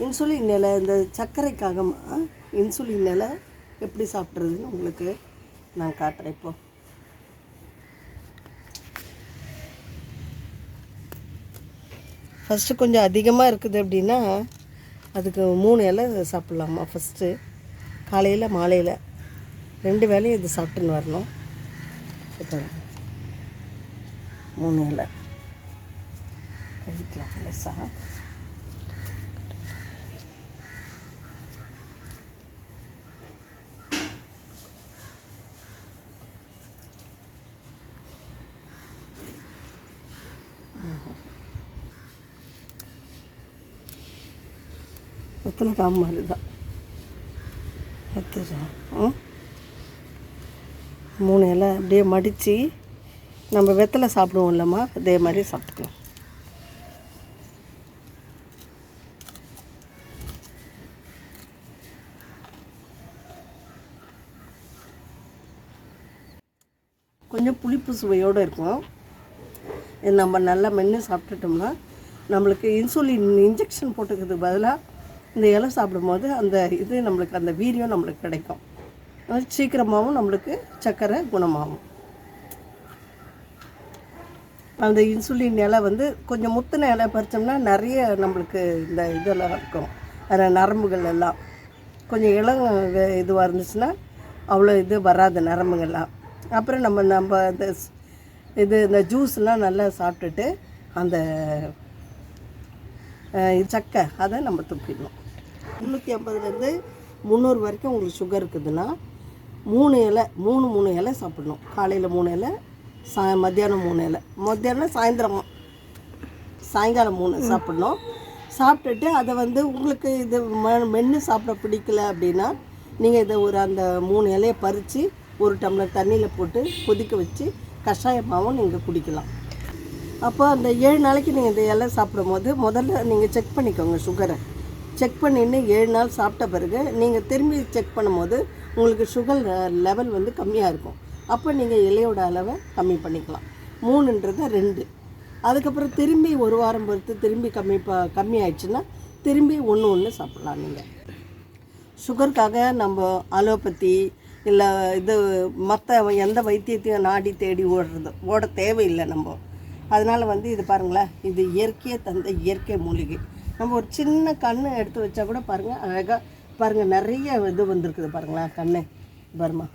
Insulin இலை இந்த சர்க்கரைக்காக insulin இலை எப்படி சாப்பிட்றதுன்னு உங்களுக்கு நான் காட்டுறேன். இப்போது ஃபஸ்ட்டு கொஞ்சம் அதிகமாக இருக்குது அப்படின்னா அதுக்கு 3 இலை சாப்பிட்லாமா. ஃபஸ்ட்டு காலையில் மாலையில் 2 வேளையும் இது சாப்பிட்டுன்னு வரணும். இப்போ 3 இலை கழிக்கலாம் லேசாக. எத்தனை காம் மாதிரி தான் 3 இலை அப்படியே மடித்து நம்ம வெத்தலை சாப்பிடுவோம் இல்லைம்மா, அதே மாதிரி சாப்பிட்டுக்கலாம். கொஞ்சம் புளிப்பு சுவையோடு இருக்கும். இது நம்ம நல்லா மென்று சாப்பிட்டுட்டோம்னா நம்மளுக்கு இன்சுலின் இன்ஜெக்ஷன் போட்டுக்கிறதுக்கு பதிலாக இந்த இலை சாப்பிடும்போது அந்த இது நம்மளுக்கு அந்த வீரியம் நம்மளுக்கு கிடைக்கும். சீக்கிரமாகவும் நம்மளுக்கு சர்க்கரை குணமாகும். அந்த இன்சுலின் இலை வந்து கொஞ்சம் முத்தின இலை பறித்தோம்னா நிறைய நம்மளுக்கு இந்த இதெல்லாம் இருக்கும். அதில் நரம்புகள் எல்லாம் கொஞ்சம் இளம் இதுவாக இருந்துச்சுன்னா அவ்வளோ இது வராது நரம்புகள்லாம். அப்புறம் நம்ம இந்த ஜூஸ்லாம் நல்லா சாப்பிட்டுட்டு அந்த சக்கை அதை நம்ம துப்பிடணும். 350லேருந்து 300 வரைக்கும் உங்களுக்கு சுகர் இருக்குதுன்னா 3 இலை 3 இலை சாப்பிடணும். காலையில் 3 இலை, மத்தியானம் 3 இலை, மத்தியானம் சாயங்காலம் 3 சாப்பிடணும். சாப்பிட்டுட்டு அதை வந்து உங்களுக்கு இது மென்று சாப்பிட பிடிக்கல அப்படின்னா நீங்கள் இதை அந்த 3 இலையை பறித்து 1 டம்ளர் தண்ணியில் போட்டு கொதிக்க வச்சு கஷாயமாகவும் நீங்கள் குடிக்கலாம். அப்போ அந்த 7 நாளைக்கு நீங்கள் இந்த இலை சாப்பிடும் போது முதல்ல நீங்கள் செக் பண்ணிக்கோங்க. சுகரை செக் பண்ணின்னு 7 நாள் சாப்பிட்ட பிறகு நீங்கள் திரும்பி செக் பண்ணும்போது உங்களுக்கு சுகர் லெவல் வந்து கம்மியாக இருக்கும். அப்போ நீங்கள் இலையோட அளவை கம்மி பண்ணிக்கலாம். 3ன்றது 2. அதுக்கப்புறம் திரும்பி 1 வாரம் பொறுத்து திரும்பி கம்மி ஆயிடுச்சுன்னா திரும்பி ஒன்று சாப்பிட்லாம். நீங்கள் சுகருக்காக நம்ம அலோபதி இல்லை இது மற்ற எந்த வைத்தியத்தையும் நாடி தேடி ஓட தேவையில்லை நம்ம. அதனால் வந்து இது பாருங்களேன், இது இயற்கையை தந்த இயற்கை மூலிகை. நம்ம ஒரு சின்ன கன்று எடுத்து வச்சா கூட பாருங்கள் அழகாக பாருங்கள் நிறைய இது வந்திருக்குது பாருங்களேன். கண்ணு பாருமா,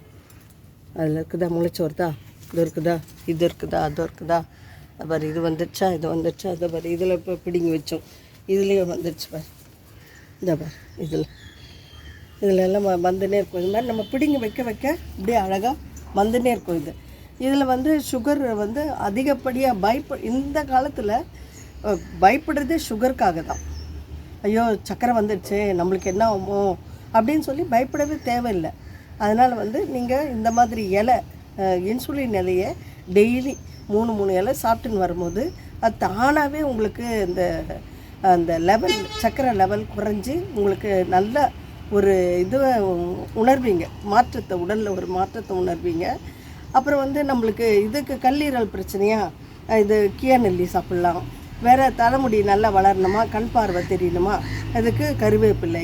அதில் இருக்குதா முளைச்சி வருதா, இது இருக்குதா, இது இருக்குதா, அது இருக்குதா, பாரு இது வந்துடுச்சா, இது வந்துடுச்சா, அதை பாரு இதில் இப்போ பிடிங்கி வச்சோம், இதுலேயே வந்துடுச்சு பாரு, இந்த பாரு இதில் எல்லாம் வந்துன்னே இருக்கும். இது மாதிரி நம்ம பிடிங்கி வைக்க வைக்க இப்படியே அழகாக வந்துன்னே இருக்கும். இதில் வந்து சுகர் வந்து அதிகப்படியாக இந்த காலத்தில் பயப்படுறதே சுகருக்காக தான். ஐயோ சக்கரை வந்துடுச்சு நம்மளுக்கு என்ன ஆகுமோ அப்படின்னு சொல்லி பயப்படவே தேவையில்லை. அதனால் வந்து நீங்கள் இந்த மாதிரி இலை இன்சுலின் இலையை டெய்லி 3 இலை சாப்பிட்டுன்னு வரும்போது அது தானாகவே உங்களுக்கு அந்த லெவல் சக்கரை லெவல் குறைஞ்சி உங்களுக்கு நல்ல ஒரு இதுவை உணர்வீங்க, மாற்றத்தை உடலில் ஒரு மாற்றத்தை உணர்வீங்க. அப்புறம் வந்து நம்மளுக்கு இதுக்கு கல்லீரல் பிரச்சனையாக இது கீழநெல்லி சாப்பிட்லாம். வேறு தலைமுடி நல்லா வளரணுமா, கண் பார்வை தெரியணுமா, அதுக்கு கருவேப்பிலை,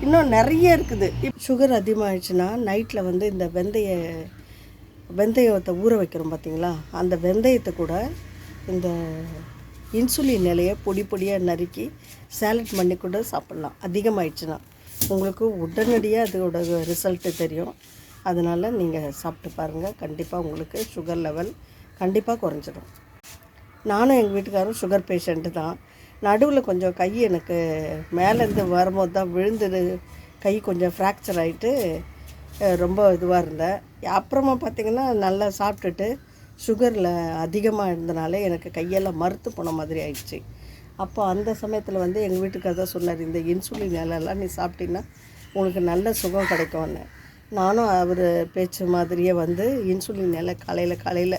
இன்னும் நிறைய இருக்குது. சுகர் அதிகமாகிடுச்சுன்னா நைட்டில் வந்து இந்த வெந்தயத்தை ஊற வைக்கிறோம் பார்த்திங்களா, அந்த வெந்தயத்தை கூட இந்த இன்சுலின் இலையை பொடியாக நறுக்கி சேலட் பண்ணி கூட சாப்பிட்லாம். அதிகமாகிடுச்சுன்னா உங்களுக்கு உடனடியாக அதோட ரிசல்ட்டு தெரியும். அதனால் நீங்கள் சாப்பிட்டு பாருங்கள், கண்டிப்பாக உங்களுக்கு சுகர் லெவல் கண்டிப்பாக குறைஞ்சிடும். நானும் எங்கள் வீட்டுக்காரும் சுகர் பேஷண்ட்டு தான். நடுவில் கொஞ்சம் கை எனக்கு மேலேருந்து வரும்போது தான் விழுந்தது, கை கொஞ்சம் ஃப்ராக்சர் ஆகிட்டு ரொம்ப இதுவாக இருந்தேன். அப்புறமா பார்த்திங்கன்னா நல்லா சாப்பிட்டுட்டு சுகரில் அதிகமாக இருந்தனால எனக்கு கையெல்லாம் மறுத்து போன மாதிரி ஆயிடுச்சு. அப்போ அந்த சமயத்தில் வந்து எங்கள் வீட்டுக்காரர் தான் சொன்னார், இந்த இன்சுலின் இலையெல்லாம் நீ சாப்பிட்டீங்கன்னா உங்களுக்கு நல்ல சுகம் கிடைக்கும்னு. நானும் அவர் பேச்சு மாதிரியே வந்து இன்சுலின் இலை காலையில்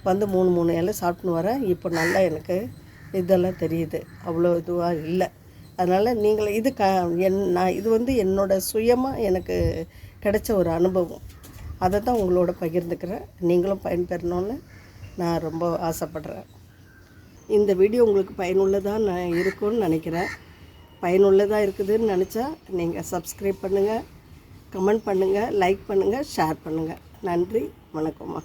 வந்து 3 இலை சாப்பிட்டுன்னு வரேன். இப்போ நல்லா எனக்கு இதெல்லாம் தெரியுது, அவ்வளோ இதுவாக இல்லை. அதனால் நீங்கள் இது வந்து என்னோடய சுயமாக எனக்கு கிடைச்ச ஒரு அனுபவம். அதை தான் உங்களோட பகிர்ந்துக்கிறேன். நீங்களும் பயன்பெறணும்னு நான் ரொம்ப ஆசைப்படுறேன். இந்த வீடியோ உங்களுக்கு பயனுள்ளதாக இருக்கும்னு நினைக்கிறேன். பயனுள்ளதாக இருக்குதுன்னு நினச்சா நீங்கள் சப்ஸ்கிரைப் பண்ணுங்கள், கமெண்ட் பண்ணுங்கள், லைக் பண்ணுங்கள், ஷேர் பண்ணுங்கள். நன்றி, வணக்கம்மா.